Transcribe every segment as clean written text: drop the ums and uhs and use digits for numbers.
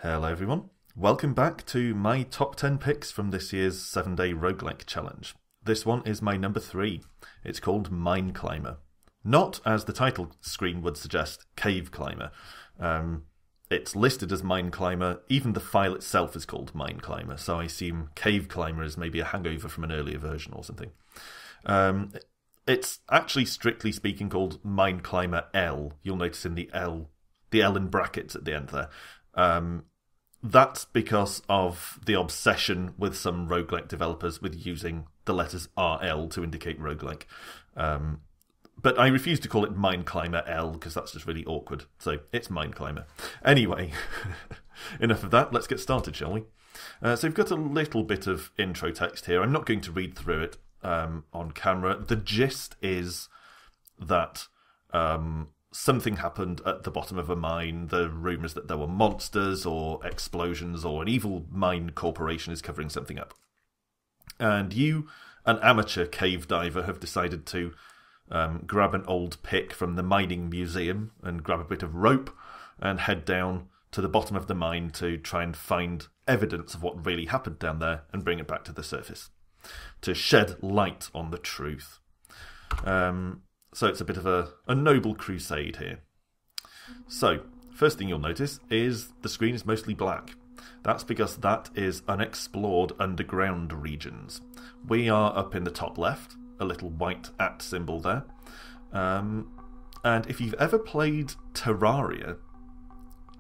Hello everyone, welcome back to my top 10 picks from this year's 7-day roguelike challenge. This one is my number 3. It's called MineClimbeR. Not, as the title screen would suggest, Cave Climber. It's listed as MineClimbeR, even the file itself is called MineClimbeR, so I assume Cave Climber is maybe a hangover from an earlier version or something. It's actually, strictly speaking, called MineClimbeR L. You'll notice in the L in brackets at the end there. That's because of the obsession with some roguelike developers with using the letters RL to indicate roguelike. But I refuse to call it MineClimbeR L because that's just really awkward. So it's MineClimbeR. Anyway, enough of that. Let's get started, shall we? So we've got a little bit of intro text here. I'm not going to read through it on camera. The gist is that something happened at the bottom of a mine. The rumours that there were monsters or explosions or an evil mine corporation is covering something up. And you, an amateur cave diver, have decided to grab an old pick from the mining museum and grab a bit of rope and head down to the bottom of the mine to try and find evidence of what really happened down there and bring it back to the surface, to shed light on the truth. So it's a bit of a noble crusade here. So, first thing you'll notice is the screen is mostly black. That's because that is unexplored underground regions. We are up in the top left, a little white @ symbol there. And if you've ever played Terraria,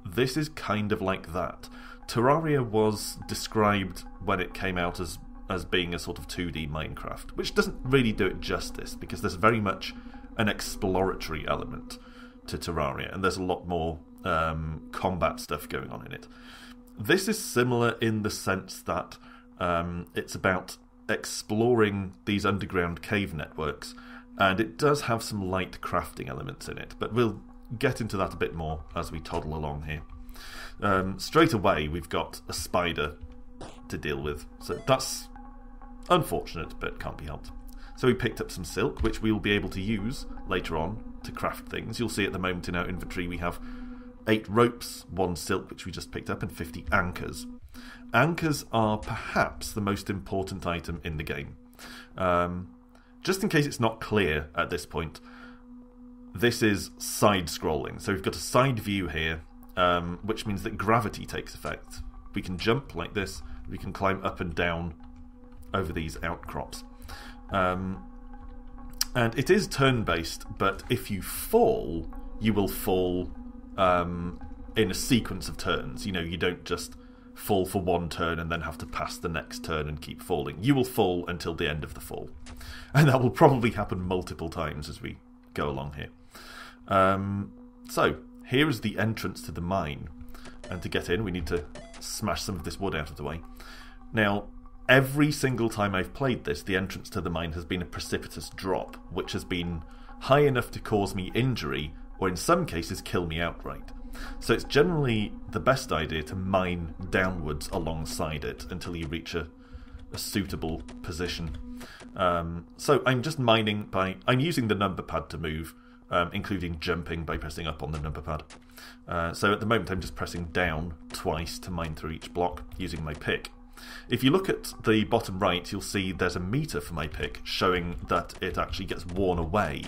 this is kind of like that. Terraria was described when it came out as being a sort of 2D Minecraft, which doesn't really do it justice because there's very much an exploratory element to Terraria, and there's a lot more combat stuff going on in it. This is similar in the sense that it's about exploring these underground cave networks, and it does have some light crafting elements in it, but we'll get into that a bit more as we toddle along here. Straight away, we've got a spider to deal with, so that's unfortunate, but can't be helped. So we picked up some silk, which we will be able to use later on to craft things. You'll see at the moment in our inventory we have 8 ropes, 1 silk, which we just picked up, and 50 anchors. Anchors are perhaps the most important item in the game. Just in case it's not clear at this point, this is side-scrolling. So we've got a side view here, which means that gravity takes effect. We can jump like this, we can climb up and down over these outcrops. And it is turn-based, but if you fall, you will fall in a sequence of turns. You know, you don't just fall for one turn and then have to pass the next turn and keep falling. You will fall until the end of the fall. And that will probably happen multiple times as we go along here. So, here is the entrance to the mine. And to get in, we need to smash some of this wood out of the way. Now, every single time I've played this, the entrance to the mine has been a precipitous drop, which has been high enough to cause me injury, or in some cases kill me outright. So it's generally the best idea to mine downwards alongside it until you reach a suitable position. So I'm just mining I'm using the number pad to move, including jumping by pressing up on the number pad. So at the moment I'm just pressing down twice to mine through each block using my pick. If you look at the bottom right, you'll see there's a meter for my pick showing that it actually gets worn away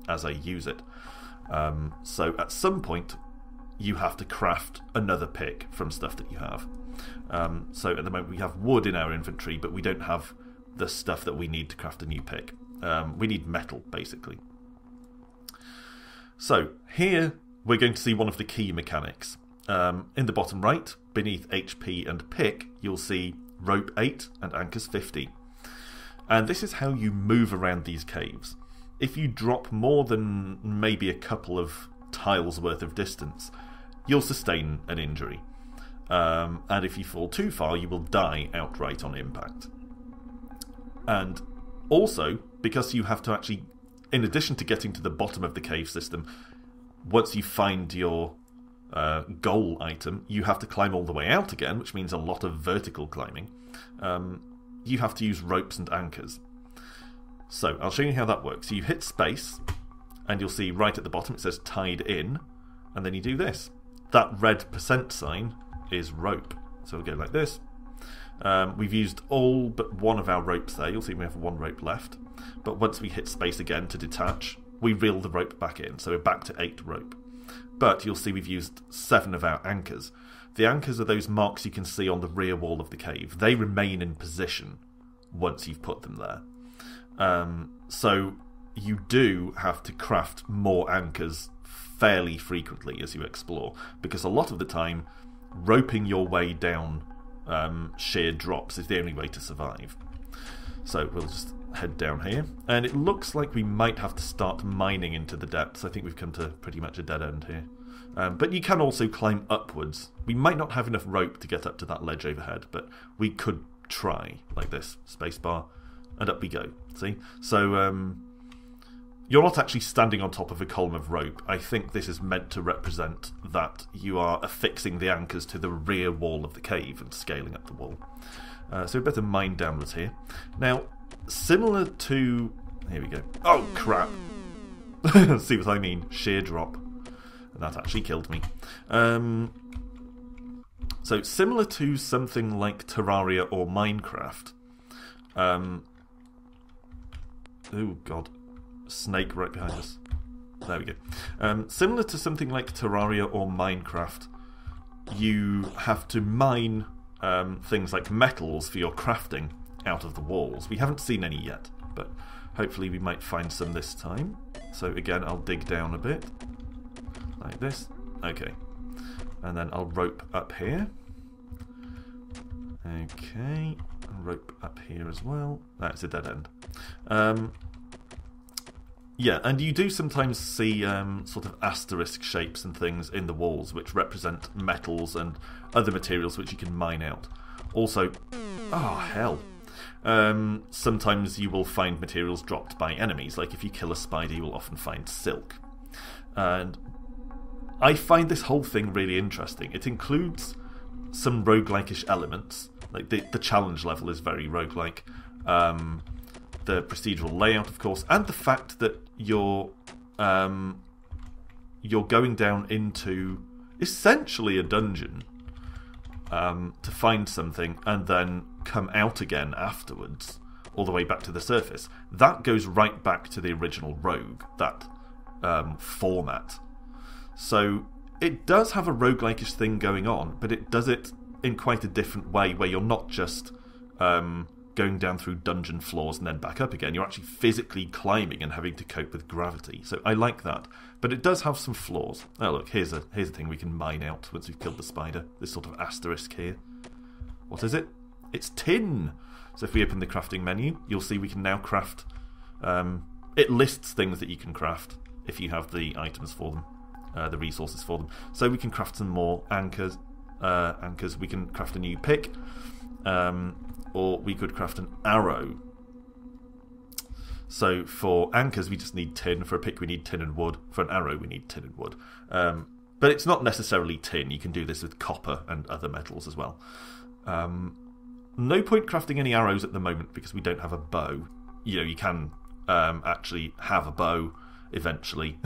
as I use it. So at some point, you have to craft another pick from stuff that you have. So at the moment, we have wood in our inventory, but we don't have the stuff that we need to craft a new pick. We need metal, basically. So here, we're going to see one of the key mechanics. In the bottom right, beneath HP and pick, you'll see rope 8 and anchors 50. And this is how you move around these caves. If you drop more than maybe a couple of tiles worth of distance, you'll sustain an injury. And if you fall too far, you will die outright on impact. And also, because you have to actually, in addition to getting to the bottom of the cave system, once you find your goal item, you have to climb all the way out again, which means a lot of vertical climbing. You have to use ropes and anchors. So, I'll show you how that works. So you hit space, and you'll see right at the bottom it says tied in, and then you do this. That red % sign is rope. So we'll go like this. We've used all but one of our ropes there. You'll see we have one rope left. But once we hit space again to detach, we reel the rope back in. So we're back to 8 rope. But you'll see we've used 7 of our anchors. The anchors are those marks you can see on the rear wall of the cave. They remain in position once you've put them there. So you do have to craft more anchors fairly frequently as you explore, because a lot of the time roping your way down sheer drops is the only way to survive. So we'll just head down here, and it looks like we might have to start mining into the depths. I think we've come to pretty much a dead end here. But you can also climb upwards. We might not have enough rope to get up to that ledge overhead, but we could try, like this, spacebar, and up we go. See? So you're not actually standing on top of a column of rope. I think this is meant to represent that you are affixing the anchors to the rear wall of the cave and scaling up the wall. So we better mine downwards here. Now, similar to... Here we go. Oh, crap! See what I mean? Sheer drop. That actually killed me. So, similar to something like Terraria or Minecraft. Oh, God. Snake right behind us. There we go. Similar to something like Terraria or Minecraft, you have to mine things like metals for your crafting out of the walls. We haven't seen any yet, but hopefully we might find some this time. So again, I'll dig down a bit, like this. Okay. And then I'll rope up here. Okay. Rope up here as well. That's a dead end. Yeah, and you do sometimes see sort of asterisk shapes and things in the walls which represent metals and other materials which you can mine out. Also, oh hell, sometimes you will find materials dropped by enemies, like if you kill a spider you will often find silk. And I find this whole thing really interesting. It includes some roguelike-ish elements, like the challenge level is very roguelike. The procedural layout, of course, and the fact that you're going down into essentially a dungeon to find something and then come out again afterwards, all the way back to the surface. That goes right back to the original Rogue, that format. So it does have a roguelike-ish thing going on, but it does it in quite a different way, where you're not just going down through dungeon floors and then back up again. You're actually physically climbing and having to cope with gravity. So I like that. But it does have some flaws. Oh look, here's a thing we can mine out once we've killed the spider. This sort of asterisk here. What is it? It's tin! So if we open the crafting menu, you'll see we can now craft... it lists things that you can craft if you have the items for them, the resources for them. So we can craft some more anchors. We can craft a new pick. Or we could craft an arrow. So for anchors we just need tin, for a pick we need tin and wood, for an arrow we need tin and wood. But it's not necessarily tin, you can do this with copper and other metals as well. No point crafting any arrows at the moment because we don't have a bow. You know, you can actually have a bow eventually,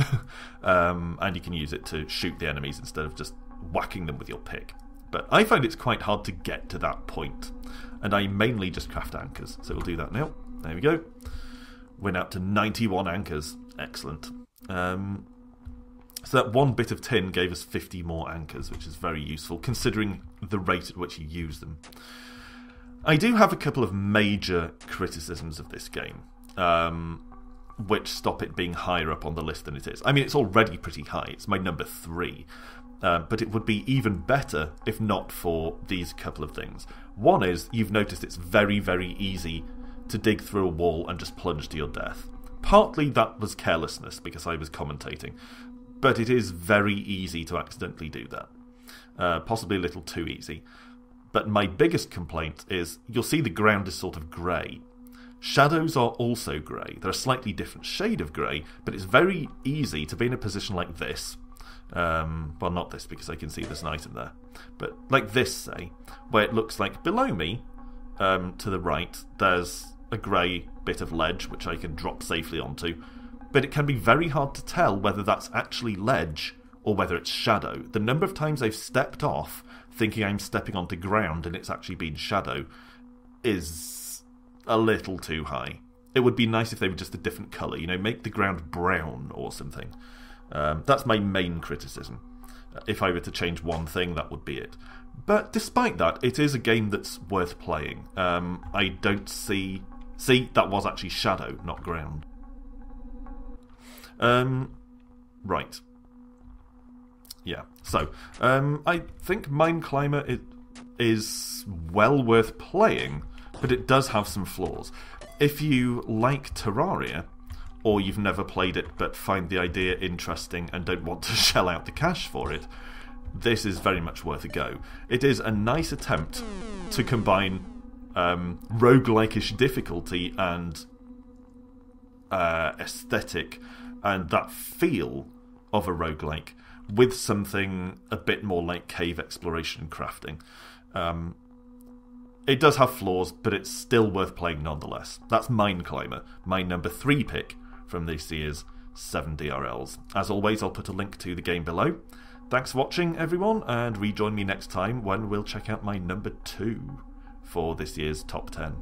and you can use it to shoot the enemies instead of just whacking them with your pick. But I find it's quite hard to get to that point, and I mainly just craft anchors. So we'll do that now. There we go. We're now up to 91 anchors. Excellent. So that one bit of tin gave us 50 more anchors, which is very useful, considering the rate at which you use them. I do have a couple of major criticisms of this game, which stop it being higher up on the list than it is. I mean, it's already pretty high. It's my number 3. But it would be even better if not for these couple of things. One is, you've noticed it's very, very easy to dig through a wall and just plunge to your death. Partly that was carelessness because I was commentating, but it is very easy to accidentally do that. Possibly a little too easy. But my biggest complaint is, you'll see the ground is sort of grey. Shadows are also grey. They're a slightly different shade of grey, but it's very easy to be in a position like this. Well, not this because I can see there's an item there, but like this, say, where it looks like below me, to the right, there's a grey bit of ledge which I can drop safely onto, but it can be very hard to tell whether that's actually ledge or whether it's shadow. The number of times I've stepped off thinking I'm stepping onto ground and it's actually been shadow is a little too high. It would be nice if they were just a different colour, you know, make the ground brown or something. That's my main criticism. If I were to change one thing, that would be it. But despite that, it is a game that's worth playing. I don't see... See, that was actually shadow, not ground. Right. Yeah, so, I think MineClimber is well worth playing, but it does have some flaws. If you like Terraria, or you've never played it but find the idea interesting and don't want to shell out the cash for it, this is very much worth a go. It is a nice attempt to combine roguelike-ish difficulty and aesthetic and that feel of a roguelike with something a bit more like cave exploration and crafting. It does have flaws, but it's still worth playing nonetheless. That's MineClimber, my number 3 pick from this year's 7 DRLs. As always, I'll put a link to the game below. Thanks for watching, everyone, and rejoin me next time when we'll check out my number 2 for this year's top 10.